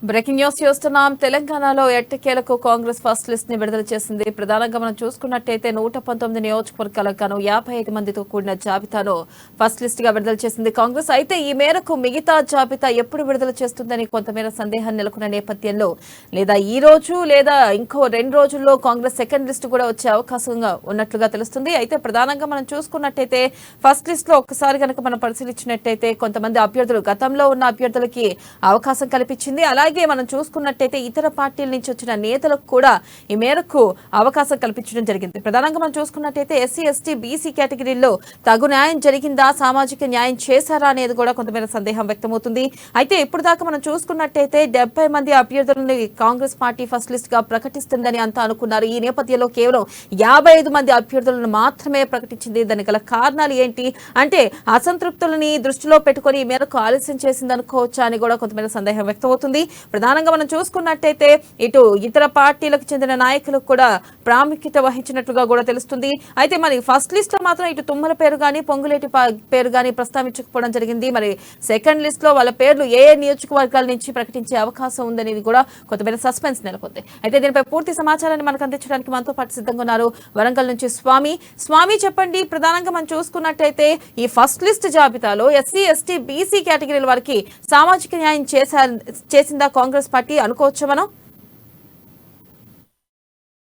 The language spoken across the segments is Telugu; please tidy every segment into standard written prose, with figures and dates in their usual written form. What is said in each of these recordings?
బ్రేకింగ్ న్యూస్ చూస్తున్నాం. తెలంగాణలో ఎట్టకేలకు కాంగ్రెస్ ఫస్ట్ లిస్ట్ ని విడుదల చేసింది. ప్రధానంగా మనం చూసుకున్నట్టయితే 119 నియోజకవర్గాలకు గాను 55 మందితో కూడిన జాబితాను ఫస్ట్ లిస్ట్ గా విడుదల చేసింది కాంగ్రెస్. అయితే ఈ మేరకు మిగతా జాబితా ఎప్పుడు విడుదల చేస్తుందని కొంతమేర సందేహం నెలకొన్న నేపథ్యంలో లేదా ఈ రోజు లేదా ఇంకో 2 రోజుల్లో కాంగ్రెస్ సెకండ్ లిస్ట్ కూడా వచ్చే అవకాశంగా ఉన్నట్లుగా తెలుస్తుంది. అయితే ప్రధానంగా మనం చూసుకున్నట్టయితే ఫస్ట్ లిస్ట్ లో ఒక్కసారి కనుక మనం పరిశీలించినట్టయితే కొంతమంది అభ్యర్థులు గతంలో ఉన్న అభ్యర్థులకి అవకాశం కల్పించింది. అలాగే మనం చూసుకున్నట్టయితే ఇతర పార్టీల నుంచి వచ్చిన నేతలకు కూడా ఈ మేరకు అవకాశం కల్పించడం జరిగింది. ప్రధానంగా మనం చూసుకున్నట్టయితే ఎస్సీ ఎస్టీ బీసీ కేటగిరీల్లో తగు న్యాయం జరిగిందా, సామాజిక న్యాయం చేశారా అనేది కూడా కొంతమేర సందేహం వ్యక్తమవుతుంది. అయితే ఇప్పుడు దాకా మనం చూసుకున్నట్టయితే 70 మంది అభ్యర్థులను కాంగ్రెస్ పార్టీ ఫస్ట్ లిస్ట్ గా ప్రకటిస్తుందని అంతా అనుకున్నారు. ఈ నేపథ్యంలో కేవలం 55 మంది అభ్యర్థులను మాత్రమే ప్రకటించింది. దానికి గల కారణాలు ఏంటి అంటే అసంతృప్తులని దృష్టిలో పెట్టుకుని ఈ మేరకు ఆలస్యం చేసింది అనుకోవచ్చా అని కూడా కొంతమేర సందేహం వ్యక్తమవుతుంది. ప్రధానంగా మనం చూసుకున్నట్టయితే ఇటు ఇతర పార్టీలకు చెందిన నాయకులకు కూడా ప్రాముఖ్యత వహించినట్లుగా కూడా తెలుస్తుంది. అయితే మరి ఫస్ట్ లిస్ట్ లో మాత్రం ఇటు తుమ్మల పేరు గానీ పొంగులేటి పేరు గానీ ప్రస్తావించకపోవడం జరిగింది. మరి సెకండ్ లిస్ట్ లో వాళ్ళ పేర్లు ఏ నియోజకవర్గాల నుంచి ప్రకటించే అవకాశం ఉందనేది కూడా కొంతమేర సస్పెన్స్ నెలకొంది. అయితే దీనిపై పూర్తి సమాచారాన్ని మనకు అందించడానికి మనతో పాటు సిద్ధంగా ఉన్నారు వరంగల్ నుంచి స్వామి చెప్పండి. ప్రధానంగా మనం చూసుకున్నట్టయితే ఈ ఫస్ట్ లిస్ట్ జాబితాలో ఎస్సీ ఎస్టీ బీసీ కేటగిరీల వారికి సామాజిక న్యాయం చేసిందా కాంగ్రెస్ పార్టీ అనుకోవచ్చు మనం?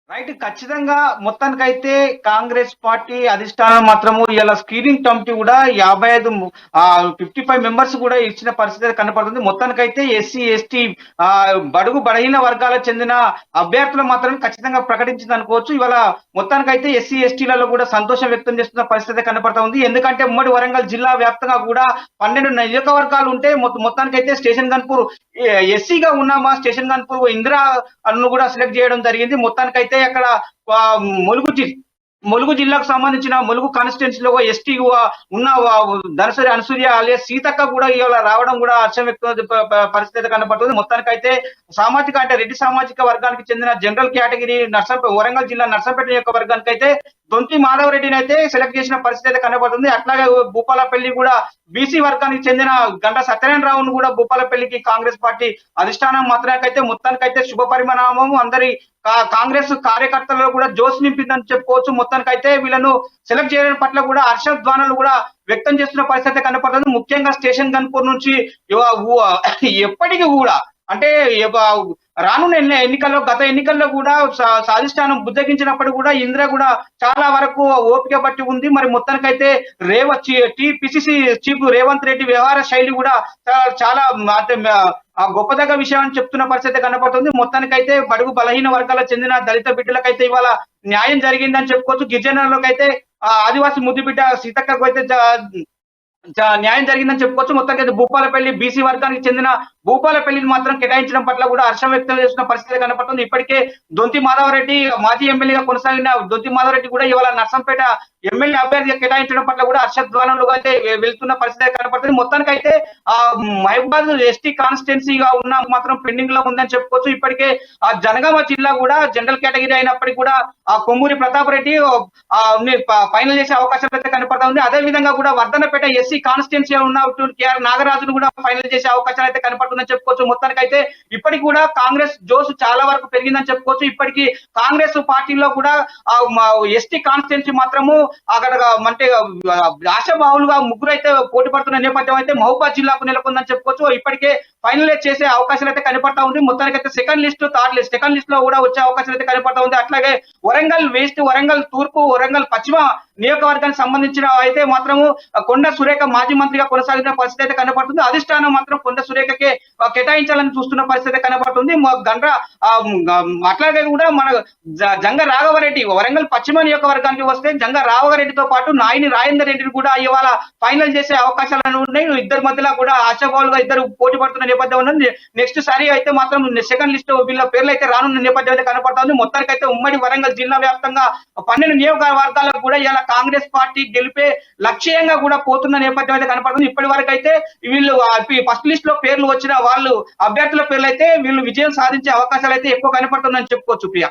రైట్, ఖచ్చితంగా మొత్తానికైతే కాంగ్రెస్ పార్టీ అధిష్టానం మాత్రము ఇలా స్క్రీనింగ్ కమిటీ కూడా 55 మెంబర్స్ కూడా ఇచ్చిన పరిస్థితి కనపడుతుంది. మొత్తానికైతే ఎస్సీ ఎస్టీ బడుగు బలహీన వర్గాలకు చెందిన అభ్యర్థులు మాత్రం ఖచ్చితంగా ప్రకటించింది అనుకోవచ్చు. ఇవాళ మొత్తానికైతే ఎస్సీ ఎస్టీలలో కూడా సంతోషం వ్యక్తం చేస్తున్న పరిస్థితి కనపడతా ఉంది. ఎందుకంటే ఉమ్మడి వరంగల్ జిల్లా వ్యాప్తంగా కూడా 12 నియోజకవర్గాలు ఉంటే మొత్తానికైతే స్టేషన్ గన్పూర్ ఎస్సీగా ఉన్నామా స్టేషన్ గన్పూర్ ఇందిరా అను కూడా సెలెక్ట్ చేయడం జరిగింది. మొత్తానికైతే అక్కడ ములుగు జిల్లాకు సంబంధించిన ములుగు కాన్స్టిట్యున్సీలో ఎస్టీ ఉన్న ధనసరి అనసూయ అలియాస్ సీతక్క కూడా ఇవాళ రావడం కూడా హర్షం వ్యక్తం పరిస్థితి కనపడుతుంది. మొత్తానికైతే సామాజిక అంటే రెడ్డి సామాజిక వర్గానికి చెందిన జనరల్ కేటగిరీ వరంగల్ జిల్లా నర్సంపేట యొక్క వర్గానికి అయితే దొంతి మాధవరెడ్డిని అయితే సెలెక్ట్ చేసిన పరిస్థితి కనబడుతుంది. అట్లాగే భూపాలపల్లి కూడా బీసీ వర్గానికి చెందిన గంట సత్యనారాయణరావును కూడా భూపాలపల్లికి కాంగ్రెస్ పార్టీ అధిష్టానం మాత్రానికైతే మొత్తానికైతే శుభ పరిణామం అందరి కాంగ్రెస్ కార్యకర్తలలో కూడా జోష్ నింపిందని చెప్పుకోవచ్చు. మొత్తానికైతే వీళ్ళను సెలెక్ట్ చేయడం పట్ల కూడా హర్షధ్వానాలు కూడా వ్యక్తం చేస్తున్న పరిస్థితి కనపడుతుంది. ముఖ్యంగా స్టేషన్ గన్పూర్ నుంచి ఎప్పటికీ కూడా అంటే రానున్న ఎన్నికల్లో గత ఎన్నికల్లో కూడా అధిష్టానం బుద్ధగించినప్పుడు కూడా ఇందిరా కూడా చాలా వరకు ఓపిక పట్టి ఉంది. మరి మొత్తానికైతే పిసిసి చీఫ్ రేవంత్ రెడ్డి వ్యవహార శైలి కూడా చాలా గొప్పదగ్గ విషయం అని చెప్తున్న పరిస్థితి కనపడుతుంది. మొత్తానికైతే బడుగు బలహీన వర్గాలకు చెందిన దళిత బిడ్డలకైతే ఇవాళ న్యాయం జరిగిందని చెప్పుకోవచ్చు. గిరిజనులకు అయితే ఆదివాసి ముద్దు బిడ్డ సీతక్కకు అయితే న్యాయం జరిగిందని చెప్పుకోవచ్చు. మొత్తానికి భూపాలపల్లి బీసీ వర్గానికి చెందిన భూపాలపల్లిని మాత్రం కేటాయించడం పట్ల కూడా హర్షం వ్యక్తం చేస్తున్న పరిస్థితి కనపడుతుంది. ఇప్పటికే దొంతి మాధవరెడ్డి మాజీ ఎమ్మెల్యేగా కొనసాగిన దొంతి మాధవరెడ్డి కూడా ఇవాళ నర్సంపేట ఎమ్మెల్యే అభ్యర్థిగా కేటాయించడం పట్ల కూడా హర్షధ్వానంలో అయితే వెళ్తున్న పరిస్థితి కనపడుతుంది. మొత్తానికైతే మహబూబాబాద్ ఎస్టీ కాన్స్టిట్యున్సీగా ఉన్న మాత్రం పెండింగ్ లో ఉందని చెప్పుకోవచ్చు. ఇప్పటికే ఆ జనగామ జిల్లా కూడా జనరల్ కేటగిరీ అయినప్పటికీ కూడా ఆ కొమ్మూరి ప్రతాప్ రెడ్డి ఫైనల్ చేసే అవకాశం అయితే కనపడతా ఉంది. అదే విధంగా కూడా వర్ధనపేట ఎస్సీ కాన్స్టిట్యున్సీ ఉన్న కేఆర్ నాగరాజును కూడా ఫైనల్ చేసే అవకాశాలు అయితే కనపడుతుందని చెప్పుకోవచ్చు. మొత్తానికైతే ఇప్పటికి కూడా కాంగ్రెస్ జోష్ చాలా వరకు పెరిగిందని చెప్పుకోవచ్చు. ఇప్పటికీ కాంగ్రెస్ పార్టీలో కూడా ఎస్టీ కాన్స్టిట్యున్సీ మాత్రము అక్కడ అంటే ఆశాబాహులుగా ముగ్గురు అయితే పోటీ పడుతున్న నేపథ్యం అయితే మహబూబాబాద్ జిల్లాకు నెలకొందని చెప్పుకోవచ్చు. ఇప్పటికే ఫైనలైజ్ చేసే అవకాశాలు అయితే కనపడతా ఉంది. మొత్తానికైతే second list third list second list లో కూడా వచ్చే అవకాశాలు అయితే కనపడతా ఉంది. అట్లాగే వరంగల్ వెస్ట్ వరంగల్ తూర్పు వరంగల్ పశ్చిమ నియోజకవర్గానికి సంబంధించిన అయితే మాత్రము కొండ సురేఖ మాజీ మంత్రిగా కొనసాగిన పరిస్థితి అయితే కనపడుతుంది. అధిష్టానం మాత్రం కొండ సురేఖకే కేటాయించాలని చూస్తున్న పరిస్థితి కనపడుతుంది. అట్లాగే కూడా మన జంగ రాఘవరెడ్డి వరంగల్ పశ్చిమ నియోజకవర్గానికి వస్తే జంగ రాఘవరెడ్డితో పాటు నాయని రాజేందర్ రెడ్డిని కూడా ఇవాళ ఫైనల్ చేసే అవకాశాలు ఉన్నాయి. ఇద్దరి మధ్యలో కూడా ఆశాబాహులుగా ఇద్దరు పోటీ పడుతున్న నేపథ్యం ఉన్నది. నెక్స్ట్ సారి అయితే మాత్రం సెకండ్ లిస్ట్ వీళ్ళ పేర్లు అయితే రానున్న నేపథ్యం అయితే కనపడుతుంది. మొత్తానికైతే ఉమ్మడి వరంగల్ జిల్లా వ్యాప్తంగా 12 నియోజకవర్గాలకు కూడా ఇలా కాంగ్రెస్ పార్టీ గెలిపే లక్ష్యంగా కూడా పోతున్న నేపథ్యం అయితే కనపడుతుంది. ఇప్పటి వరకు అయితే వీళ్ళు ఫస్ట్ లిస్ట్ లో పేర్లు వచ్చిన వాళ్ళు అభ్యర్థుల పేర్లు అయితే వీళ్ళు విజయం సాధించే అవకాశాలు అయితే ఎక్కువ కనపడుతుందని చెప్పుకోవచ్చు. ప్రియా.